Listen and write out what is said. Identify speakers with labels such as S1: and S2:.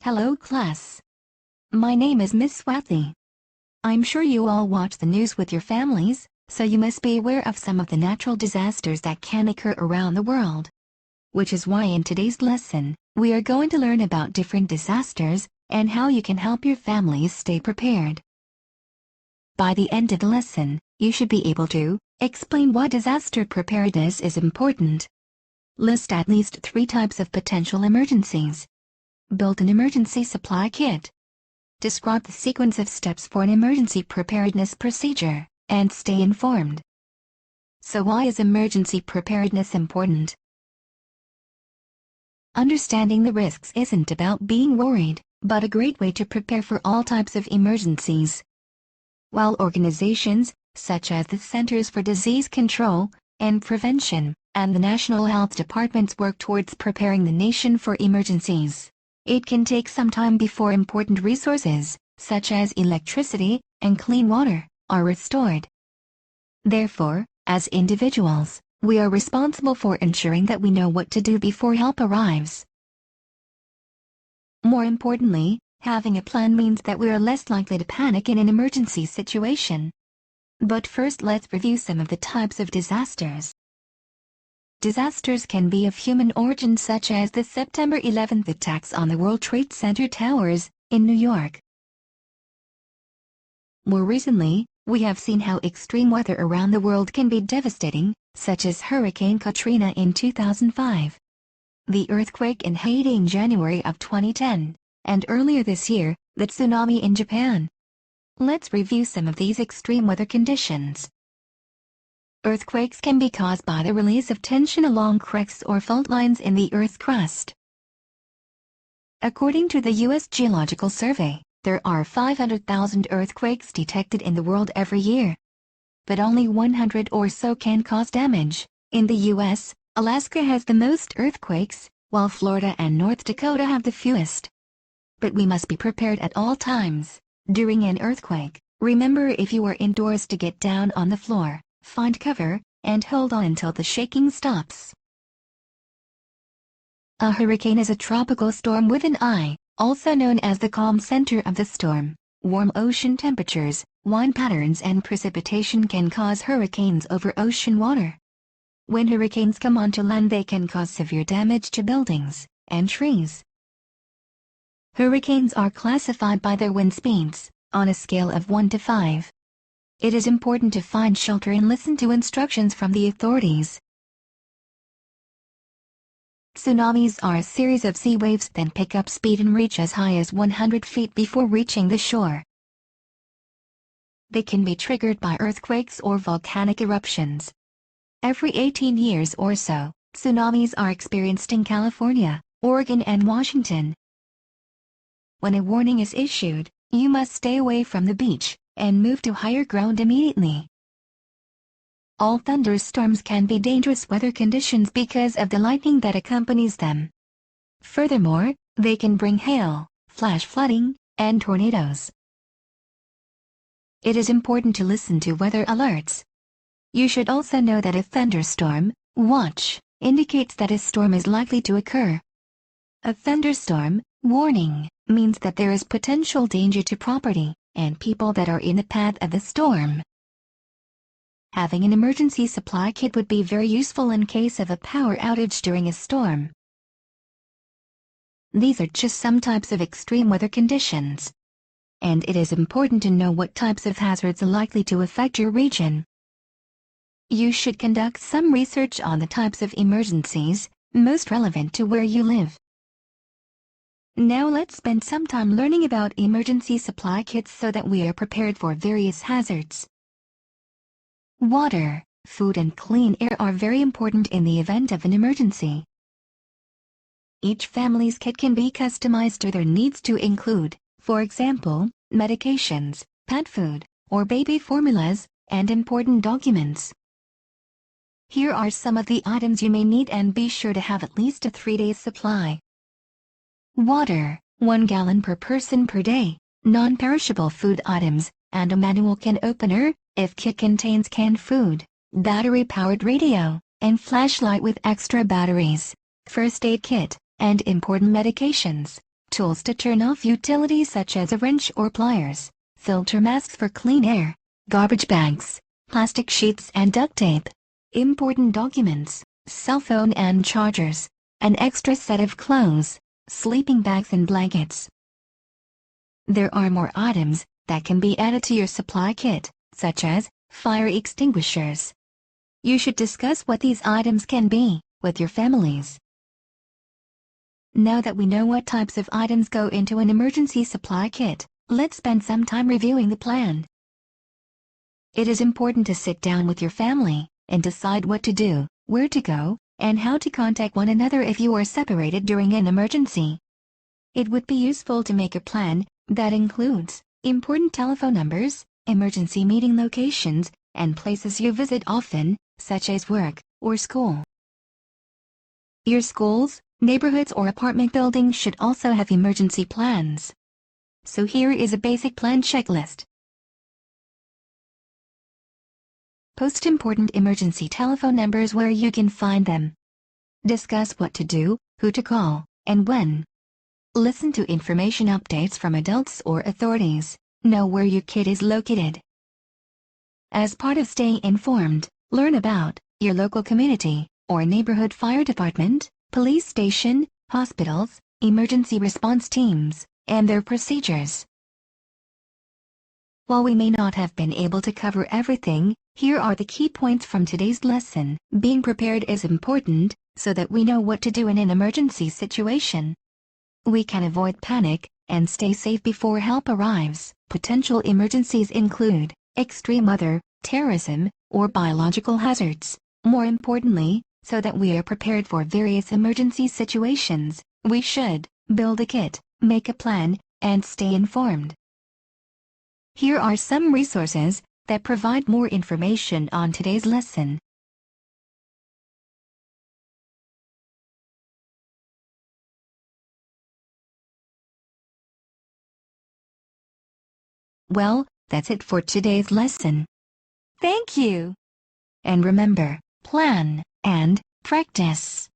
S1: Hello class. My name is Miss Swathi. I'm sure you all watch the news with your families, so you must be aware of some of the natural disasters that can occur around the world. Which is why in today's lesson, we are going to learn about different disasters and how you can help your families stay prepared. By the end of the lesson, you should be able to explain why disaster preparedness is important. List at least 3 types of potential emergencies. Build an emergency supply kit. Describe the sequence of steps for an emergency preparedness procedure, and stay informed. So why is emergency preparedness important? Understanding the risks isn't about being worried, but a great way to prepare for all types of emergencies. While organizations, such as the Centers for Disease Control and Prevention, and the National Health Departments work towards preparing the nation for emergencies, it can take some time before important resources, such as electricity and clean water, are restored. Therefore, as individuals, we are responsible for ensuring that we know what to do before help arrives. More importantly, having a plan means that we are less likely to panic in an emergency situation. But first, let's review some of the types of disasters. Disasters can be of human origin, such as the September 11th attacks on the World Trade Center towers in New York. More recently, we have seen how extreme weather around the world can be devastating, such as Hurricane Katrina in 2005, the earthquake in Haiti in January of 2010, and earlier this year, the tsunami in Japan. Let's review some of these extreme weather conditions. Earthquakes can be caused by the release of tension along cracks or fault lines in the Earth's crust. According to the U.S. Geological Survey, there are 500,000 earthquakes detected in the world every year. But only 100 or so can cause damage. In the U.S., Alaska has the most earthquakes, while Florida and North Dakota have the fewest. But we must be prepared at all times. During an earthquake, remember, if you are indoors, to get down on the floor, find cover, and hold on until the shaking stops. A hurricane is a tropical storm with an eye, also known as the calm center of the storm. Warm ocean temperatures, wind patterns and precipitation can cause hurricanes over ocean water. When hurricanes come onto land, they can cause severe damage to buildings and trees. Hurricanes are classified by their wind speeds, on a scale of 1 to 5. It is important to find shelter and listen to instructions from the authorities. Tsunamis are a series of sea waves that pick up speed and reach as high as 100 feet before reaching the shore. They can be triggered by earthquakes or volcanic eruptions. Every 18 years or so, tsunamis are experienced in California, Oregon and Washington. When a warning is issued, you must stay away from the beach and move to higher ground immediately. All thunderstorms can be dangerous weather conditions because of the lightning that accompanies them. Furthermore, they can bring hail, flash flooding, and tornadoes. It is important to listen to weather alerts. You should also know that a thunderstorm watch indicates that a storm is likely to occur. A thunderstorm warning means that there is potential danger to property and people that are in the path of the storm. Having an emergency supply kit would be very useful in case of a power outage during a storm. These are just some types of extreme weather conditions. And it is important to know what types of hazards are likely to affect your region. You should conduct some research on the types of emergencies most relevant to where you live. Now let's spend some time learning about emergency supply kits so that we are prepared for various hazards. Water, food and clean air are very important in the event of an emergency. Each family's kit can be customized to their needs to include, for example, medications, pet food, or baby formulas, and important documents. Here are some of the items you may need, and be sure to have at least a 3-day supply. Water, 1 gallon per person per day, non-perishable food items, and a manual can opener, if kit contains canned food, battery-powered radio, and flashlight with extra batteries, first aid kit, and important medications, tools to turn off utilities such as a wrench or pliers, filter masks for clean air, garbage bags, plastic sheets and duct tape, important documents, cell phone and chargers, an extra set of clothes, sleeping bags and blankets. There are more items that can be added to your supply kit, such as fire extinguishers. You should discuss what these items can be with your families. Now that we know what types of items go into an emergency supply kit, let's spend some time reviewing the plan. It is important to sit down with your family and decide what to do, where to go, and how to contact one another if you are separated during an emergency. It would be useful to make a plan that includes important telephone numbers, emergency meeting locations, and places you visit often, such as work or school. Your schools, neighborhoods, or apartment buildings should also have emergency plans. So here is a basic plan checklist. Post important emergency telephone numbers where you can find them. Discuss what to do, who to call, and when. Listen to information updates from adults or authorities. Know where your kid is located. As part of staying informed, learn about your local community or neighborhood fire department, police station, hospitals, emergency response teams, and their procedures. While we may not have been able to cover everything, here are the key points from today's lesson. Being prepared is important, so that we know what to do in an emergency situation. We can avoid panic and stay safe before help arrives. Potential emergencies include extreme weather, terrorism, or biological hazards. More importantly, so that we are prepared for various emergency situations, we should build a kit, make a plan, and stay informed. Here are some resources that provide more information on today's lesson. Well, that's it for today's lesson. Thank you! And remember, plan and practice.